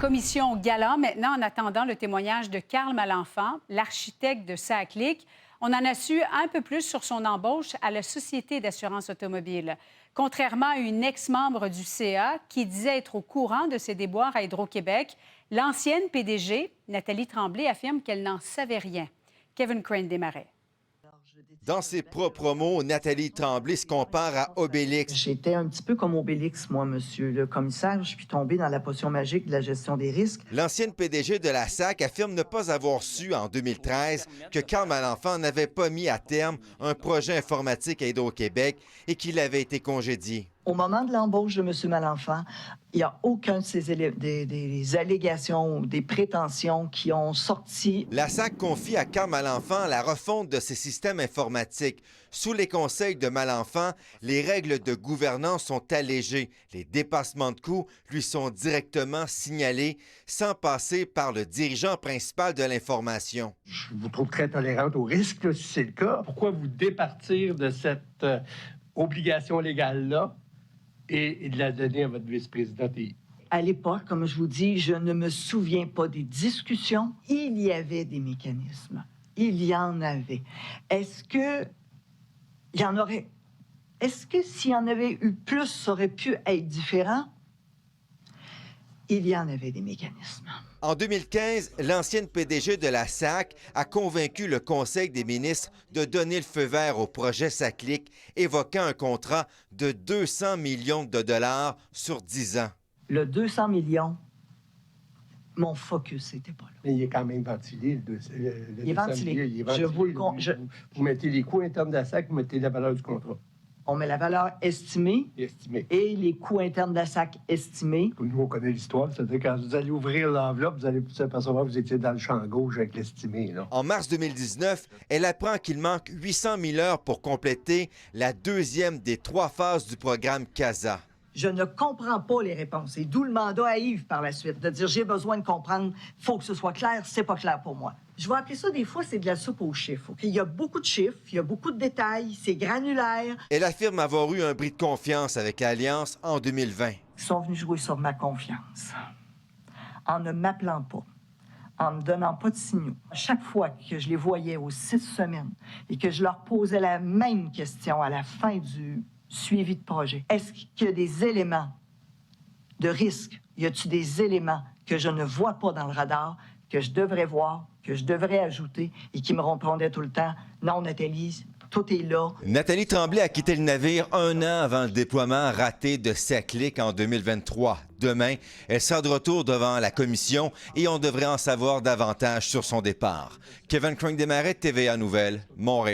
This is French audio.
commission Gala maintenant en attendant le témoignage de Carl Malenfant, l'architecte de SACLIC. On en a su un peu plus sur son embauche à la Société d'assurance automobile. Contrairement à une ex-membre du CA qui disait être au courant de ses déboires à Hydro-Québec, l'ancienne PDG, Nathalie Tremblay, affirme qu'elle n'en savait rien. Kevin Crane Desmarais. Dans ses propres mots, Nathalie Tremblay se compare à Obélix. J'étais un petit peu comme Obélix, moi, monsieur le commissaire. Je suis tombé dans la potion magique de la gestion des risques. L'ancienne PDG de la SAC affirme ne pas avoir su en 2013 que Carl Malenfant n'avait pas mis à terme un projet informatique à Hydro-Québec et qu'il avait été congédié. Au moment de l'embauche de M. Malenfant, il n'y a aucun de ces des allégations ou des prétentions qui ont sorti. La SAC confie à Carl Malenfant la refonte de ses systèmes informatiques. Sous les conseils de Malenfant, les règles de gouvernance sont allégées. Les dépassements de coûts lui sont directement signalés sans passer par le dirigeant principal de l'information. Je vous trouve très tolérante au risque, là, si c'est le cas. Pourquoi vous départir de cette obligation légale-là et de la donner à votre vice-présidente? À l'époque, comme je vous dis, je ne me souviens pas des discussions. Il y avait des mécanismes. Il y en avait. Est-ce que s'il y en avait eu plus, ça aurait pu être différent? Il y en avait des mécanismes. En 2015, l'ancienne PDG de la SAC a convaincu le Conseil des ministres de donner le feu vert au projet SACLIC, évoquant un contrat de 200 millions de dollars sur 10 ans. Le 200 millions, mon focus n'était pas là. Mais il est quand même ventilé. Il est ventilé. Vous mettez les coûts internes de la SAC, vous mettez la valeur du contrat. On met la valeur estimée et les coûts internes de la SAC estimés. Nous, on connaît l'histoire. C'est-à-dire quand vous allez ouvrir l'enveloppe, vous allez s'apercevoir que vous étiez dans le champ gauche avec l'estimé. En mars 2019, elle apprend qu'il manque 800 000 heures pour compléter la deuxième des 3 phases du programme CASA. Je ne comprends pas les réponses. Et d'où le mandat à Yves par la suite, de dire j'ai besoin de comprendre, il faut que ce soit clair, c'est pas clair pour moi. Je vais appeler ça des fois, c'est de la soupe aux chiffres. Il y a beaucoup de chiffres, il y a beaucoup de détails, c'est granulaire. Elle affirme avoir eu un bris de confiance avec Alliance en 2020. Ils sont venus jouer sur ma confiance, en ne m'appelant pas, en ne me donnant pas de signaux. À chaque fois que je les voyais aux 6 semaines et que je leur posais la même question à la fin du suivi de projet. Est-ce qu'il y a des éléments de risque? Y a-t-il des éléments que je ne vois pas dans le radar, que je devrais voir, que je devrais ajouter et qui me répondaient tout le temps? Non, Nathalie, tout est là. Nathalie Tremblay a quitté le navire 1 an avant le déploiement raté de SACLIC en 2023. Demain, elle sera de retour devant la commission et on devrait en savoir davantage sur son départ. Kevin Crane Desmarais, TVA Nouvelles, Montréal.